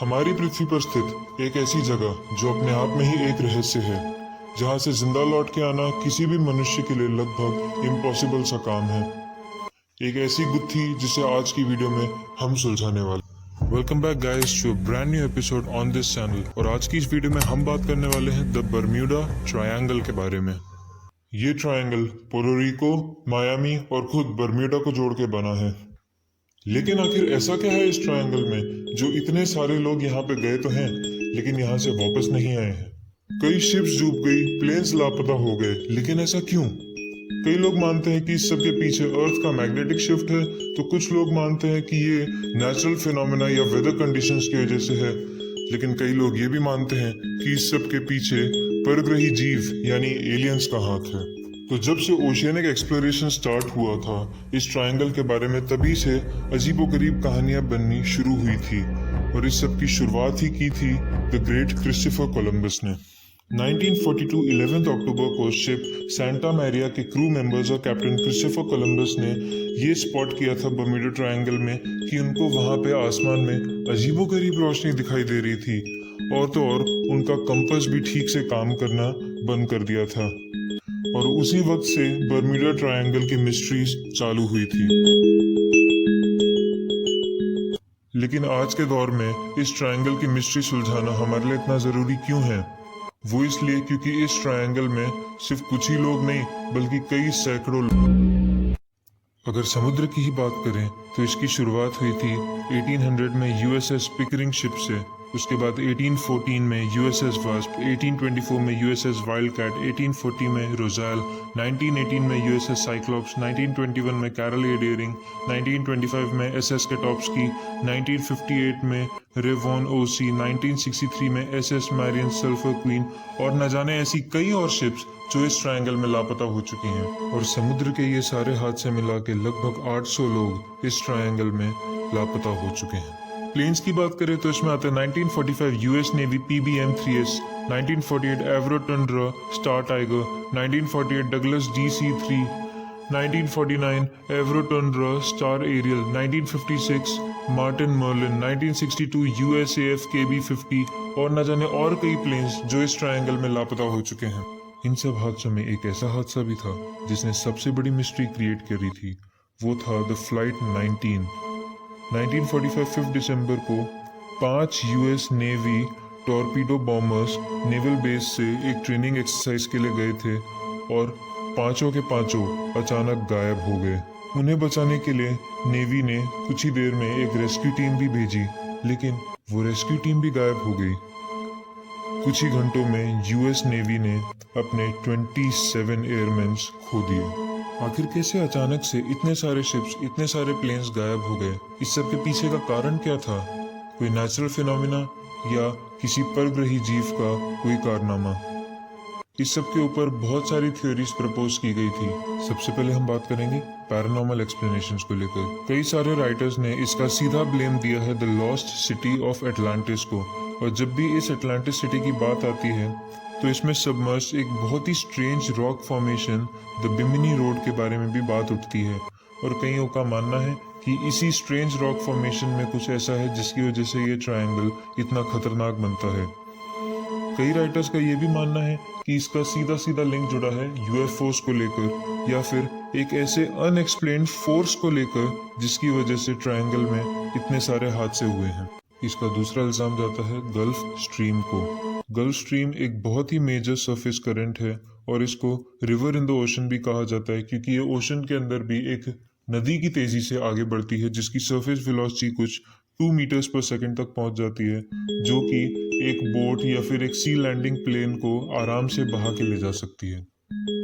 हमारी पृथ्वी पर स्थित एक ऐसी जगह जो अपने आप में ही एक रहस्य है, जहाँ से जिंदा लौट के आना किसी भी मनुष्य के लिए लगभग इम्पॉसिबल सा काम है। एक ऐसी गुत्थी जिसे आज की वीडियो में हम सुलझाने वाले। Welcome back guys to brand new episode on this channel. और आज की इस वीडियो में हम बात करने वाले हैं द बर्म्यूडा ट्रायंगल के बारे में। ये ट्रायंगल पोर्टोरिको, मायामी और खुद बर्म्यूडा को जोड़ के बना है। लेकिन आखिर ऐसा क्या है इस ट्रायंगल में जो इतने सारे लोग यहाँ पे गए तो हैं लेकिन यहाँ से वापस नहीं आए हैं। कई शिप्स डूब गई, प्लेन्स लापता हो गए, लेकिन ऐसा क्यों? कई लोग मानते हैं कि इस सब के पीछे अर्थ का मैग्नेटिक शिफ्ट है, तो कुछ लोग मानते हैं कि ये नेचुरल फिनोमेना या वेदर कंडीशंस की वजह से है। लेकिन कई लोग ये भी मानते हैं कि इस सब के पीछे परग्रही जीव यानी एलियंस का हाथ है। तो जब से ओशियनिक एक्सप्लोरेशन स्टार्ट हुआ था इस ट्रायंगल के बारे में, तभी से अजीबोगरीब कहानियां बननी शुरू हुई थी। और इस सब की शुरुआत ही की थी द ग्रेट क्रिस्टोफर कोलंबस ने। 1942 11 अक्टूबर को शिप सेंटा मैरिया के क्रू मेंबर्स और कैप्टन क्रिस्टोफर कोलंबस ने ये स्पॉट किया था बर्म्यूडा ट्रायंगल में कि उनको वहां पे आसमान में अजीबोगरीब रोशनी दिखाई दे रही थी। और तो और उनका कंपास भी ठीक से काम करना बंद कर दिया था। और उसी वक्त से बर्म्यूडा ट्रायंगल की मिस्ट्रीज चालू हुई थी। लेकिन आज के दौर में इस ट्रायंगल की मिस्ट्री सुलझाना हमारे लिए इतना जरूरी क्यों है? वो इसलिए क्योंकि इस ट्रायंगल में सिर्फ कुछ ही लोग नहीं बल्कि कई सैकड़ों लोग। अगर समुद्र की ही बात करें तो इसकी शुरुआत हुई थी 1800 में यूएसएस पिकरिंग शिप से। उसके बाद 1814 में यूएसएस वास्प, 1824 में यूएसएस वाइल्ड कैट, 1840 में रोज़ाल, 1918 में यूएसएस साइक्लॉप्स, 1921 में कैरल ए डेयरिंग, 1925 में एसएस कैटॉप्स्की, 1958 में रेवॉन ओसी, 1963 में एसएस मैरियन सल्फर क्वीन और न जाने ऐसी कई और शिप्स जो इस ट्रायंगल में लापता हो चुकी हैं। और समुद्र के ये सारे हादसे मिला के लगभग 800 लोग इस ट्रायंगल में लापता हो चुके हैं। प्लेन्स की बात करें तो इसमें आते हैं 1945 US Navy PBM-3S, 1948 Avro Tudor Star Tiger, 1948 Douglas DC-3, 1949 Avro Tudor Star Ariel, 1956 Martin Marlin, 1962 USAF KB-50 और न जाने और कई प्लेन्स जो इस ट्रायंगल में लापता हो चुके हैं। इन सब हादसों में एक ऐसा हादसा भी था जिसने सबसे बड़ी मिस्ट्री क्रिएट करी थी। वो था द फ्लाइट 1945 5 दिसंबर को 5 US navy torpedo bombers naval base से एक ट्रेनिंग एक्सरसाइज के लिए गए थे और पांचों के पांचों अचानक गायब हो गए। उन्हें बचाने के लिए नेवी ने कुछ ही देर में एक रेस्क्यू टीम भी भेजी, लेकिन वो रेस्क्यू टीम भी गायब हो गई। कुछ ही घंटों में यूएस नेवी ने अपने 27 एयरमैन खो दिए। आखिर कैसे अचानक से इतने सारे शिप्स, इतने सारे प्लेन्स गायब हो गए? इस सब के पीछे का कारण क्या था? कोई नेचुरल फिनोमिना या किसी परग्रही जीव का कोई कारनामा? इस सब के ऊपर बहुत सारी थ्योरीज प्रपोज की गई थी। सबसे पहले हम बात करेंगे पैरानॉर्मल एक्सप्लेनेशंस को लेकर। कई सारे राइटर्स ने इसका सीधा ब्लेम दिया है the lost city of Atlantis को। और जब भी इस एटलांटिस सिटी की बात आती है तो इसमें सबमर्ज एक बहुत ही strange rock formation the Bimini Road के बारे में भी बात उठती है। और कईयों का मानना है कि इसी स्ट्रेंज रॉक फॉर्मेशन में कुछ ऐसा है जिसकी वजह से ये ट्रायंगल इतना खतरनाक बनता है। कई राइटर्स का ये भी मानना है कि इसका सीधा सीधा लिंक जुड़ा है यूएफओस को लेकर या फिर एक ऐसे अनएक्सप्लेन्ड फोर्स को लेकर जिसकी वजह से ट्रायंगल में इतने सारे हादसे हुए हैं। इसका दूसरा इल्जाम जाता है गल्फ स्ट्रीम को। गल्फ स्ट्रीम एक बहुत ही मेजर सरफेस करंट है और इसको रिवर इन द ओशन भी कहा जाता है, क्योंकि ये ओशन के अंदर भी एक नदी की तेजी से आगे बढ़ती है जिसकी सरफेस वेलोसिटी कुछ 2 मीटर्स पर सेकंड तक पहुंच जाती है, जो कि एक बोट या फिर एक सी लैंडिंग प्लेन को आराम से बहा के ले जा सकती है।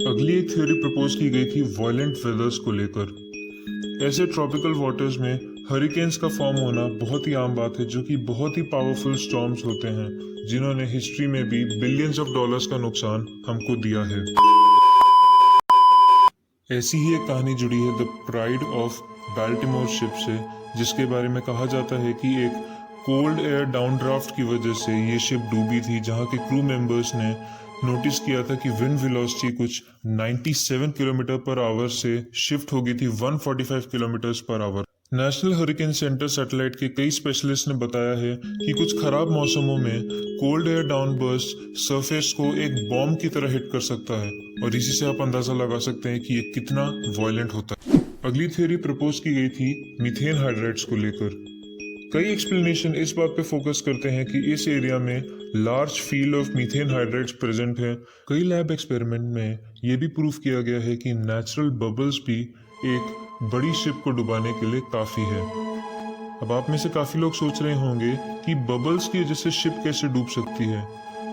अगली एक थ्योरी प्रपोज की गई थी वायलेंट वेदर्स को लेकर। ऐसे ट्रॉपिकल वाटर्स में हरिकेन्स का फॉर्म होना बहुत ही आम बात है, जो कि बहुत ही पावरफुल स्टॉर्म्स होते हैं जिन्होंने हिस्ट्री में भी बिलियंस ऑफ डॉलर्स का नुकसान हमको दिया है। ऐसी ही एक कहानी जुड़ी है the pride of Baltimore ship से, जिसके बारे में कहा जाता है कि एक कोल्ड एयर डाउनड्राफ्ट की वजह से ये शिप डूबी थी, जहां के क्रू मेंबर्स ने नोटिस किया था कि विंड वेलोसिटी कुछ 97 किलोमीटर पर आवर से शिफ्ट हो गई थी 145 kilometre per hour. National hurricane centre satellite के कई स्पेशलिस्ट ने बताया है कि कुछ खराब मौसमों में कोल्ड एयर डाउनबर्स्ट सरफेस को एक बॉम्ब की तरह हिट कर सकता है और इसी से आप अंदाजा लगा सकते हैं कि ये कितना वायलेंट होता है। अगली थ्योरी प्रपोज की गई थी मीथेन हाइड्रेट्स को लेकर। कई एक्सप्लेनेशन इस बात पे फोकस करते हैं कि इस एरिया में large field of methane hydrates present है। कई लैब एक्सपेरिमेंट में ये भी प्रूव किया गया है कि नेचुरल बबल्स भी एक बड़ी शिप को डुबाने के लिए काफी है। अब आप में से काफी लोग सोच रहे होंगे कि बबल्स की वजह से शिप कैसे डूब सकती है।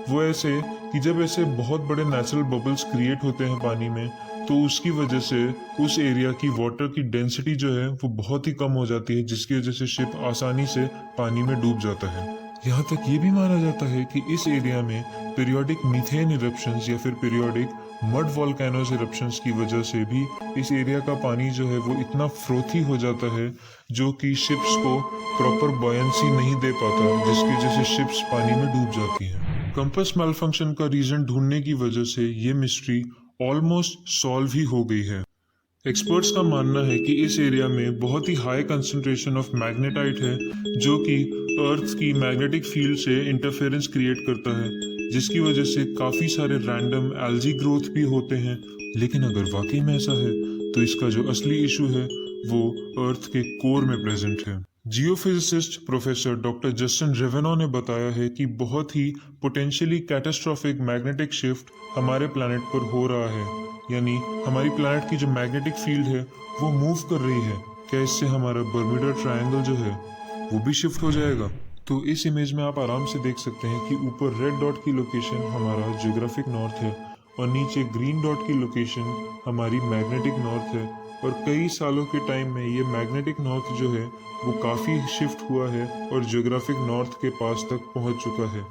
वो ऐसे कि जब ऐसे बहुत बड़े नेचुरल बबल्स क्रिएट होते हैं पानी में तो उसकी वजह से उस एरिया की वाटर की डेंसिटी जो है वो बहुत ही कम हो जाती है, जिसकी वजह से शिप आसानी से पानी में डूब जाता है। यहाँ तक ये भी माना जाता है कि इस एरिया में पीरियोडिक मीथेन इरप्शंस या फिर पीरियोडिक मड वोल्केनोस इरप्शंस की वजह से भी इस एरिया का पानी जो है वो इतना फ्रोथी हो जाता है जो कि शिप्स को प्रॉपर बॉयंसी नहीं दे पाता, जिसकी वजह से शिप्स पानी में डूब जाती हैं। कंपास मैलफंक्शन का रीजन ढूंढने की वजह से ये मिस्ट्री ऑलमोस्ट सॉल्व ही हो गई है। एक्सपर्ट्स का मानना है कि इस एरिया में बहुत ही हाई कंसंट्रेशन ऑफ मैग्नेटाइट है जो कि अर्थ की मैग्नेटिक फील्ड से इंटरफेरेंस क्रिएट करता है, जिसकी वजह से काफ़ी सारे रैंडम एल्जी ग्रोथ भी होते हैं। लेकिन अगर वाकई में ऐसा है तो इसका जो असली इशू है वो अर्थ के कोर में प्रेजेंट है। जियोफिजिसिस्ट प्रोफेसर डॉक्टर जस्टिन रेवेनो ने बताया है कि बहुत ही पोटेंशियली कैटास्ट्रोफिक मैग्नेटिक शिफ्ट हमारे प्लैनेट पर हो रहा है, यानी हमारी प्लैनेट की जो मैग्नेटिक फील्ड है वो मूव कर रही है। क्या इससे हमारा बर्मुडा ट्रायंगल जो है वो भी शिफ्ट हो जाएगा? तो इस इमेज में आप आराम से देख सकते हैं कि ऊपर रेड डॉट की लोकेशन हमारा जियोग्राफिक नॉर्थ है और नीचे ग्रीन डॉट की लोकेशन हमारी मैग्नेटिक नॉर्थ है। और कई सालों के टाइम में ये मैग्नेटिक नॉर्थ जो है वो काफ़ी शिफ्ट हुआ है और जियोग्राफिक नॉर्थ के पास तक पहुंच चुका है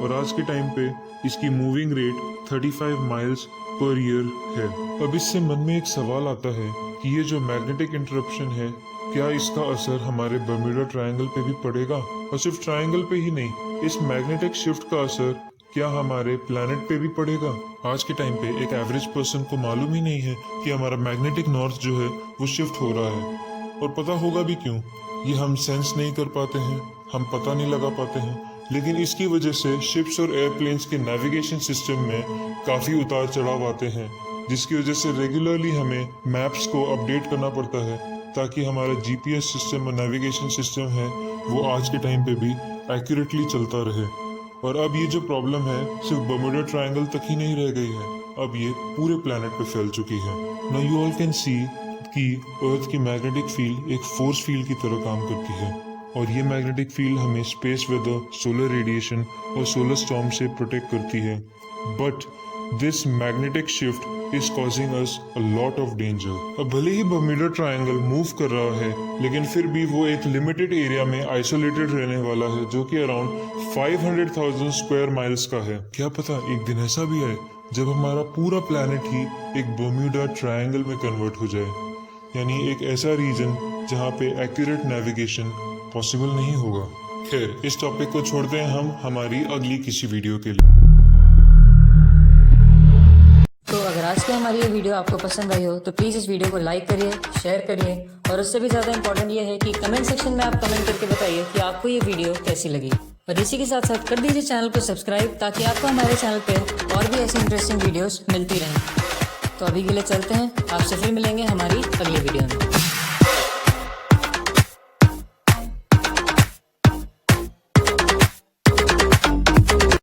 और आज के टाइम पे इसकी moving rate 35 miles per year है। अब इससे मन में एक सवाल आता है कि ये जो मैग्नेटिक इंटरप्शन है क्या इसका असर हमारे बर्मुडा ट्रायंगल पे भी पड़ेगा? और सिर्फ ट्रायंगल पे ही नहीं, इस मैग्नेटिक शिफ्ट का असर क्या हमारे प्लैनेट पे भी पड़ेगा? आज के टाइम पे एक एवरेज पर्सन को मालूम ही नहीं है कि हमारा मैग्नेटिक नॉर्थ जो है वो शिफ्ट हो रहा है। और पता होगा भी क्यों? ये हम सेंस नहीं कर पाते हैं, हम पता नहीं लगा पाते हैं। लेकिन इसकी वजह से शिप्स और एयरप्लेन्स के नेविगेशन सिस्टम में काफ़ी उतार चढ़ाव आते हैं, जिसकी वजह से रेगुलरली हमें मैप्स को अपडेट करना पड़ता है ताकि हमारा जीपीएस सिस्टम और नेविगेशन सिस्टम है वो आज के टाइम पे भी एक्यूरेटली चलता रहे। और अब ये जो प्रॉब्लम है सिर्फ बर्मुडा ट्रायंगल तक ही नहीं रह गई है, अब ये पूरे प्लैनेट पे फैल चुकी है। Now you all can see कि अर्थ की मैग्नेटिक फील्ड एक फोर्स फील्ड की तरह काम करती है और ये मैग्नेटिक फील्ड हमें स्पेस वेदर, सोलर रेडिएशन और सोलर स्टॉर्म से प्रोटेक्ट करती है। But this magnetic shift is causing us a lot of danger. अब भले ही बर्मुडा ट्रायंगल मूव कर रहा है लेकिन फिर भी वो एक लिमिटेड एरिया में आइसोलेटेड रहने वाला है जो कि अराउंड 500,000 स्क्वायर माइल्स का है। क्या पता एक दिन ऐसा भी आए जब हमारा पूरा प्लैनेट ही एक बर्मुडा ट्रायंगल में कन्वर्ट हो जाए, यानी एक ऐसा रीजन जहाँ पे एक्यूरेट नेविगेशन पॉसिबल नहीं होगा। खैर, इस टॉपिक को छोड़ते हैं हम हमारी अगली किसी वीडियो के लिए। तो अगर आज की हमारी ये वीडियो आपको पसंद आई हो तो प्लीज़ इस वीडियो को लाइक करिए, शेयर करिए और उससे भी ज़्यादा इंपॉर्टेंट ये है कि कमेंट सेक्शन में आप कमेंट करके बताइए कि आपको ये वीडियो कैसी लगी। और इसी के साथ साथ कर दीजिए चैनल को सब्सक्राइब ताकि आपको हमारे चैनल पे और भी ऐसी इंटरेस्टिंग वीडियोस मिलती रहें। तो अभी के लिए चलते हैं, आपसे फिर मिलेंगे हमारी अगली वीडियो में।